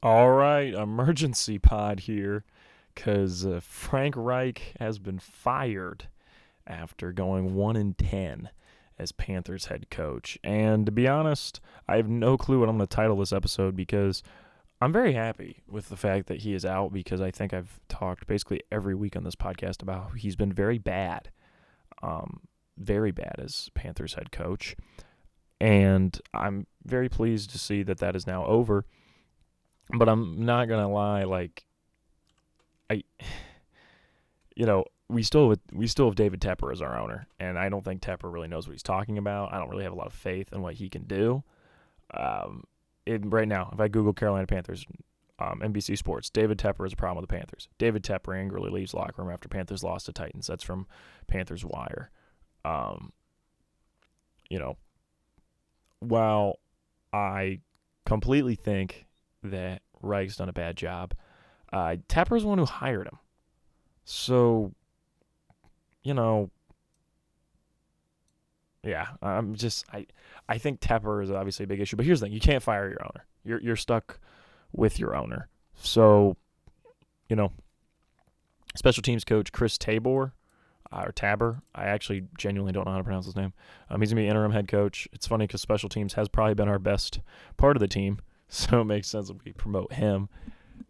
All right, emergency pod here because Frank Reich has been fired after going 1-10 as Panthers head coach. And to be honest, I have no clue what I'm going to title this episode because I'm very happy with the fact that he is out because I think I've talked basically every week on this podcast about how he's been um, very bad as Panthers head coach. And I'm very pleased to see that that is now over. But I'm not gonna lie, I, we still have David Tepper as our owner, and I don't think Tepper really knows what he's talking about. I don't really have a lot of faith in what he can do. Um, right now, if I Google Carolina Panthers, NBC Sports, David Tepper is a problem with the Panthers. David Tepper angrily leaves locker room after Panthers lost to Titans. That's from Panthers Wire. Um, you know, while I completely think that Reich's done a bad job, Tepper's the one who hired him. So, you know, yeah, I think Tepper is obviously a big issue. But here's the thing: you can't fire your owner. You're stuck with your owner. So, you know, special teams coach Chris Tabor or Tabor. I actually genuinely don't know how to pronounce his name. He's gonna be interim head coach. It's funny because special teams has probably been our best part of the team, so it makes sense that we promote him.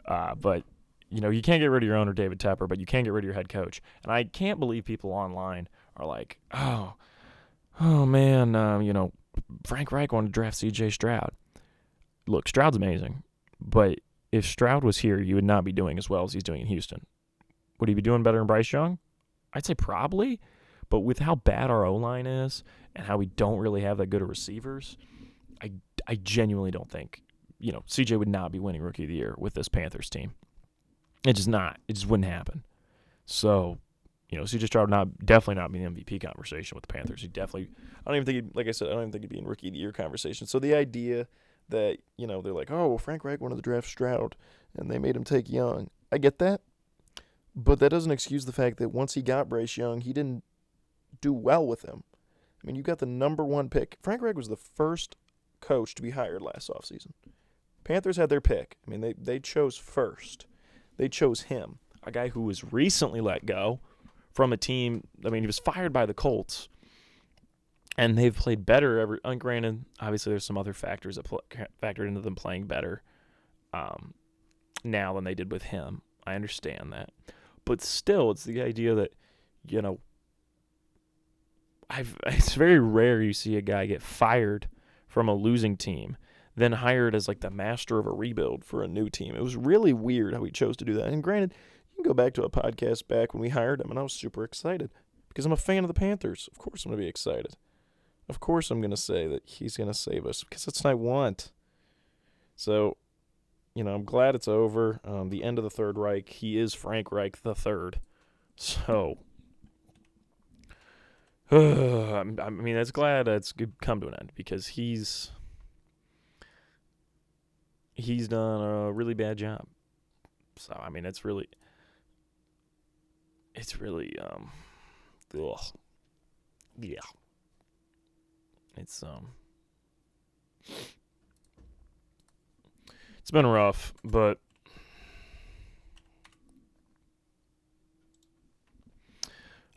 But you can't get rid of your owner, David Tepper, but you can get rid of your head coach. And I can't believe people online are like, oh man, Frank Reich wanted to draft C.J. Stroud. Look, Stroud's amazing, but if Stroud was here, he would not be doing as well as he's doing in Houston. Would he be doing better than Bryce Young? I'd say probably, but with how bad our O line is and how we don't really have that good of receivers, I I genuinely don't think CJ would not be winning Rookie of the Year with this Panthers team. It just not. It just wouldn't happen. So, CJ Stroud definitely not be in the MVP conversation with the Panthers. He definitely. I don't even think like I said, I don't even think he'd be in Rookie of the Year conversation. So the idea that they're like, oh, well, Frank Reich wanted to draft Stroud, and they made him take Young. I get that, but that doesn't excuse the fact that once he got Bryce Young, he didn't do well with him. I mean, you got the number one pick. Frank Reich was the first coach to be hired last offseason. Panthers had their pick. I mean, they chose first. They chose him, a guy who was recently let go from a team. I mean, he was fired by the Colts, and they've played better. Granted, obviously, there's some other factors that factored into them playing better now than they did with him. I understand that. But still, it's the idea that, you know, it's very rare you see a guy get fired from a losing team, then hired as like the master of a rebuild for a new team. It was really weird how he chose to do that. And granted, you can go back to a podcast back when we hired him, and I was super excited because I'm a fan of the Panthers. Of course, I'm going to be excited. Of course, I'm going to say that he's going to save us because that's what I want. So, I'm glad it's over. The end of the Third Reich. He is Frank Reich the Third. So, I mean, it's glad it's come to an end because he's done a really bad job. So, I mean, ugh. Yeah. It's it's been rough, but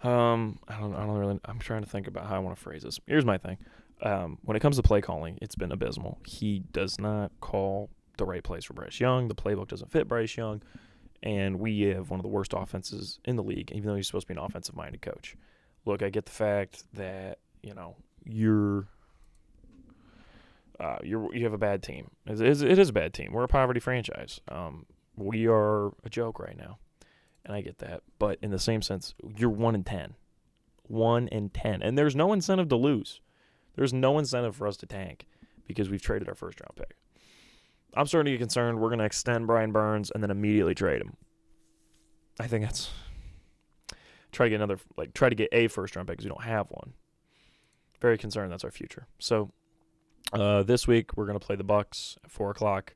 I don't really. I'm trying to think about how I want to phrase this. Here's my thing. When it comes to play calling, it's been abysmal. He does not call the right plays for Bryce Young. The playbook doesn't fit Bryce Young, and we have one of the worst offenses in the league, even though he's supposed to be an offensive-minded coach. Look, I get the fact that you have a bad team. It is a bad team. We're a poverty franchise. We are a joke right now, and I get that. But in the same sense, you're 1-10, 1-10, and there's no incentive to lose. There's no incentive for us to tank because we've traded our first round pick. I'm starting to get concerned. We're going to extend Brian Burns and then immediately trade him. I think that's try to get a first round pick because we don't have one. Very concerned that's our future. So this week we're going to play the Bucks at 4:00.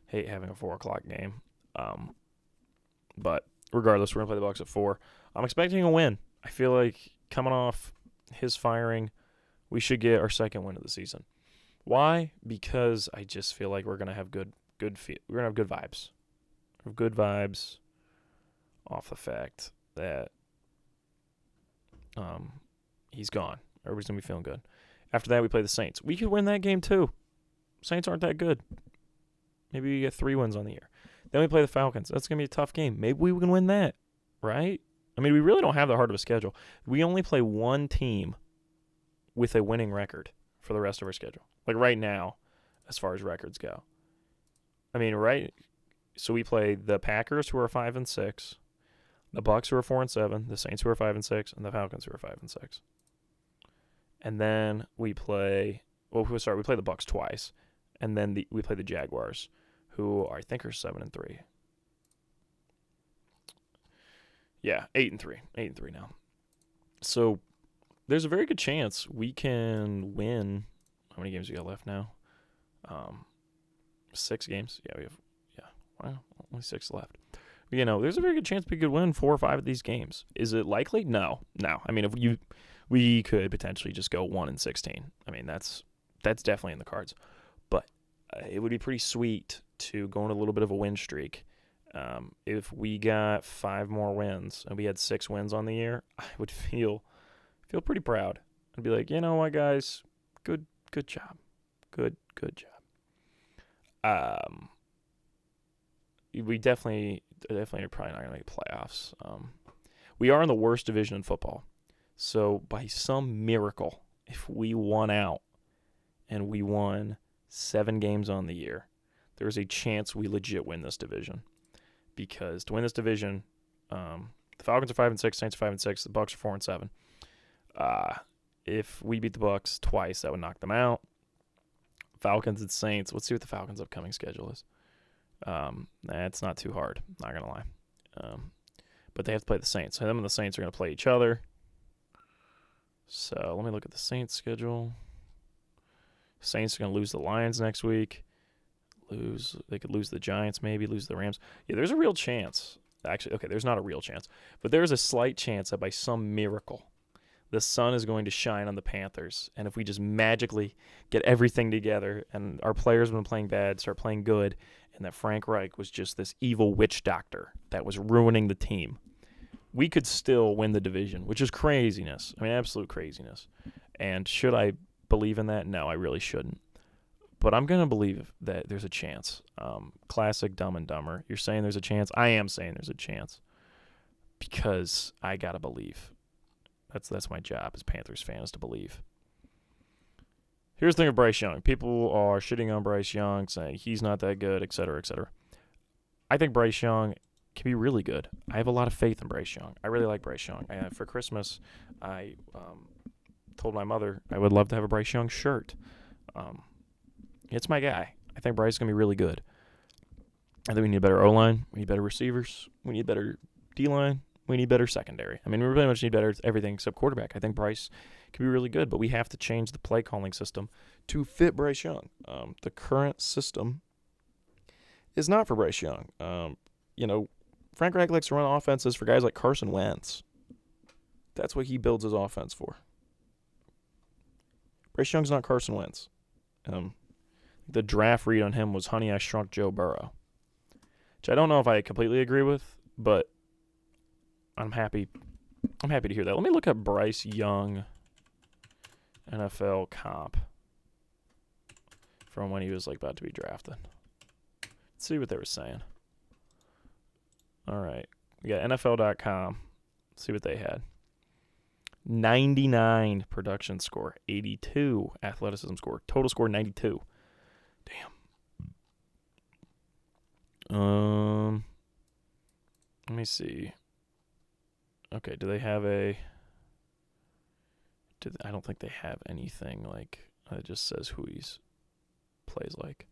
Hate having a 4:00 game. But regardless, we're going to play the Bucks at 4. I'm expecting a win. I feel like coming off his firing, we should get our second win of the season. Why? Because I just feel like we're going to have good we're gonna have good vibes. Good vibes off the fact that he's gone. Everybody's gonna be feeling good. After that, we play the Saints. We could win that game too. Saints aren't that good. Maybe we get 3 wins on the year. Then we play the Falcons. That's gonna be a tough game. Maybe we can win that, right? I mean, we really don't have that hard of a schedule. We only play one team with a winning record for the rest of our schedule. Like right now, as far as records go. I mean, right? So we play the Packers, who are 5-6, the Bucks, who are 4-7, the Saints, who are 5-6, and the Falcons, who are 5-6. And then we play. We play the Bucks twice, and then we play the Jaguars, who I think are 7-3. Yeah, 8-3, 8-3 now. So there's a very good chance we can win. How many games we got left now? 6 games. Yeah, we have. Well, only 6 left. There's a very good chance we could win 4 or 5 of these games. Is it likely? No. I mean, we could potentially just go 1-16. I mean, that's definitely in the cards. But it would be pretty sweet to go on a little bit of a win streak. If we got 5 more wins and we had 6 wins on the year, I would feel pretty proud. I'd be like, you know what, guys, good job, good job. We definitely are probably not going to make playoffs. We are in the worst division in football. So by some miracle, if we won out and we won 7 games on the year, there's a chance we legit win this division. Because to win this division, the Falcons are 5-6, Saints are 5-6, the Bucks are 4-7. If we beat the Bucks twice, that would knock them out. Falcons and Saints. Let's see what the Falcons' upcoming schedule is. It's not too hard, not going to lie. But they have to play the Saints. So them and the Saints are going to play each other. So let me look at the Saints' schedule. Saints are going to lose the Lions next week. They could lose the Giants, maybe lose the Rams. Yeah, there's a real chance. Actually, okay, there's not a real chance. But there's a slight chance that by some miracle, the sun is going to shine on the Panthers. And if we just magically get everything together and our players have been playing bad, start playing good, and that Frank Reich was just this evil witch doctor that was ruining the team, we could still win the division, which is craziness. I mean, absolute craziness. And should I believe in that? No, I really shouldn't. But I'm going to believe that there's a chance. Classic Dumb and Dumber. You're saying there's a chance? I am saying there's a chance. Because I got to believe. That's my job as Panthers fan, is to believe. Here's the thing with Bryce Young. People are shitting on Bryce Young, saying he's not that good, et cetera, et cetera. I think Bryce Young can be really good. I have a lot of faith in Bryce Young. I really like Bryce Young. For Christmas, I told my mother I would love to have a Bryce Young shirt. It's my guy. I think Bryce is going to be really good. I think we need a better O-line. We need better receivers. We need better D-line. We need better secondary. I mean, we pretty much need better everything except quarterback. I think Bryce can be really good, but we have to change the play calling system to fit Bryce Young. The current system is not for Bryce Young. Frank Reich likes to run offenses for guys like Carson Wentz. That's what he builds his offense for. Bryce Young's not Carson Wentz. The draft read on him was Honey, I Shrunk Joe Burrow, which I don't know if I completely agree with, but I'm happy to hear that. Let me look up Bryce Young NFL comp from when he was about to be drafted. Let's see what they were saying. All right. We got NFL.com. Let's see what they had. 99 production score, 82 athleticism score, total score 92. Damn. Let me see. Okay, do they have I don't think they have anything it just says who he plays like.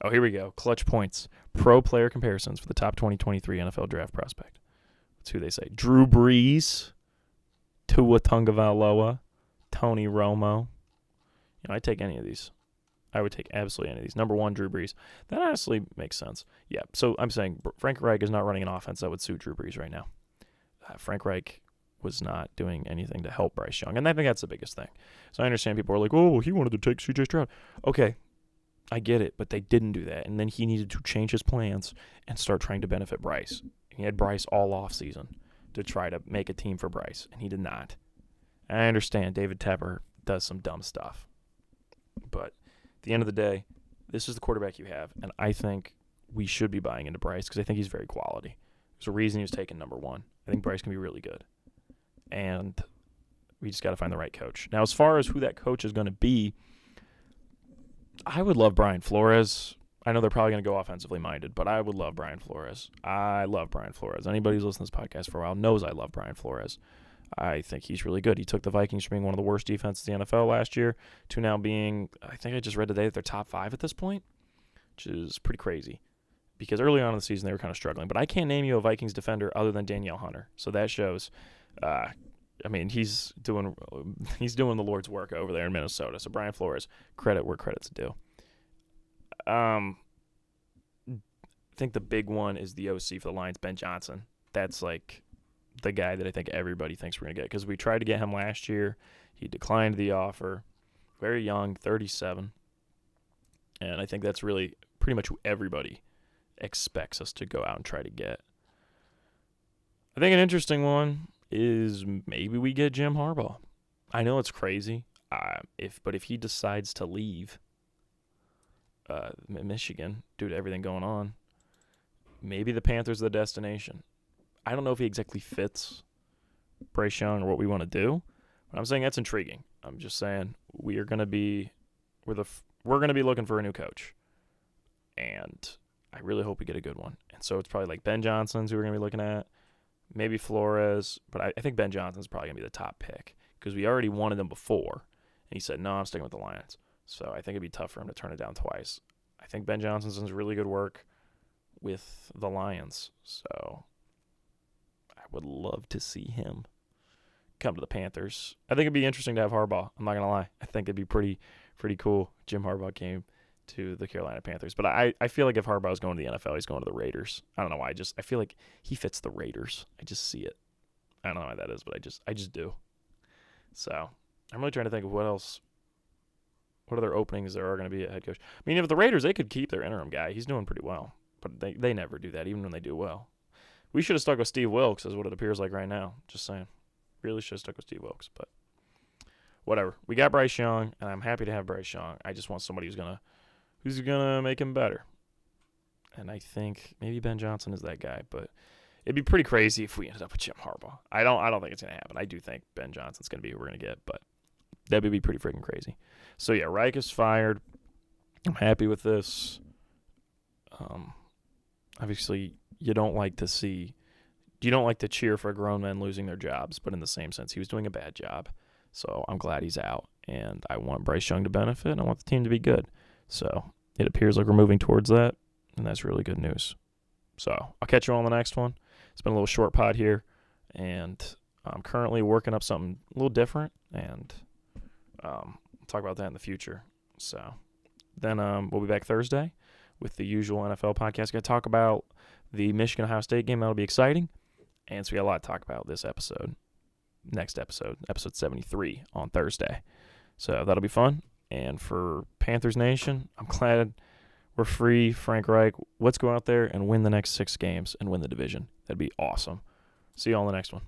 Oh, here we go. Clutch points. Pro player comparisons for the top 2023 NFL draft prospect. That's who they say. Drew Brees, Tua Tagovailoa, Tony Romo. I'd take any of these. I would take absolutely any of these. Number 1, Drew Brees. That honestly makes sense. Yeah, so I'm saying Frank Reich is not running an offense that would suit Drew Brees right now. Frank Reich was not doing anything to help Bryce Young, and I think that's the biggest thing. So I understand people are like, oh, he wanted to take C.J. Stroud. Okay, I get it, but they didn't do that. And then he needed to change his plans and start trying to benefit Bryce. He had Bryce all off season to try to make a team for Bryce, and he did not. And I understand David Tepper does some dumb stuff. But at the end of the day, this is the quarterback you have, and I think we should be buying into Bryce because I think he's very quality. There's a reason he was taken number 1. I think Bryce can be really good. And we just got to find the right coach. Now, as far as who that coach is going to be, I would love Brian Flores. I know they're probably going to go offensively minded, but I would love Brian Flores. I love Brian Flores. Anybody who's listened to this podcast for a while knows I love Brian Flores. I think he's really good. He took the Vikings from being one of the worst defenses in the NFL last year to now being, I think I just read today that they're top 5 at this point, which is pretty crazy. Because early on in the season they were kind of struggling. But I can't name you a Vikings defender other than Danielle Hunter. So that shows, he's doing the Lord's work over there in Minnesota. So Brian Flores, credit where credit's due. I think the big one is the OC for the Lions, Ben Johnson. That's like the guy that I think everybody thinks we're going to get because we tried to get him last year. He declined the offer. Very young, 37. And I think that's really pretty much who everybody expects us to go out and try to get. I think an interesting one is maybe we get Jim Harbaugh. I know it's crazy, but if he decides to leave Michigan due to everything going on, maybe the Panthers are the destination. I don't know if he exactly fits Bryce Young or what we want to do, but I'm saying that's intriguing. I'm just saying we're going to be looking for a new coach, and I really hope we get a good one. And so it's probably like Ben Johnson's who we're going to be looking at, maybe Flores, but I think Ben Johnson's probably going to be the top pick because we already wanted him before, and he said, no, I'm sticking with the Lions. So I think it'd be tough for him to turn it down twice. I think Ben Johnson's does really good work with the Lions, so I would love to see him come to the Panthers. I think it'd be interesting to have Harbaugh. I'm not going to lie. I think it'd be pretty cool if Jim Harbaugh came to the Carolina Panthers. But I feel like if Harbaugh's going to the NFL, he's going to the Raiders. I don't know why. I feel like he fits the Raiders. I just see it. I don't know why that is, but I just do. So I'm really trying to think of what other openings there are going to be at head coach. I mean, if the Raiders, they could keep their interim guy. He's doing pretty well. But they never do that, even when they do well. We should have stuck with Steve Wilkes, is what it appears like right now. Just saying. Really should have stuck with Steve Wilkes. But whatever. We got Bryce Young, and I'm happy to have Bryce Young. I just want somebody who's gonna make him better. And I think maybe Ben Johnson is that guy, but it'd be pretty crazy if we ended up with Jim Harbaugh. I don't think it's gonna happen. I do think Ben Johnson's gonna be who we're gonna get, but that would be pretty freaking crazy. So yeah, Reich is fired. I'm happy with this. Obviously, you don't like to cheer for grown men losing their jobs, but in the same sense, he was doing a bad job. So I'm glad he's out, and I want Bryce Young to benefit, and I want the team to be good. So it appears like we're moving towards that, and that's really good news. So I'll catch you on the next one. It's been a little short pod here, and I'm currently working up something a little different, and I'll talk about that in the future. So then we'll be back Thursday with the usual NFL podcast. Got to talk about the Michigan-Ohio State game. That'll be exciting. And so we got a lot to talk about this episode. Next episode 73 on Thursday. So that'll be fun. And for Panthers Nation, I'm glad we're free. Frank Reich, let's go out there and win the next 6 games and win the division. That'd be awesome. See you all in the next one.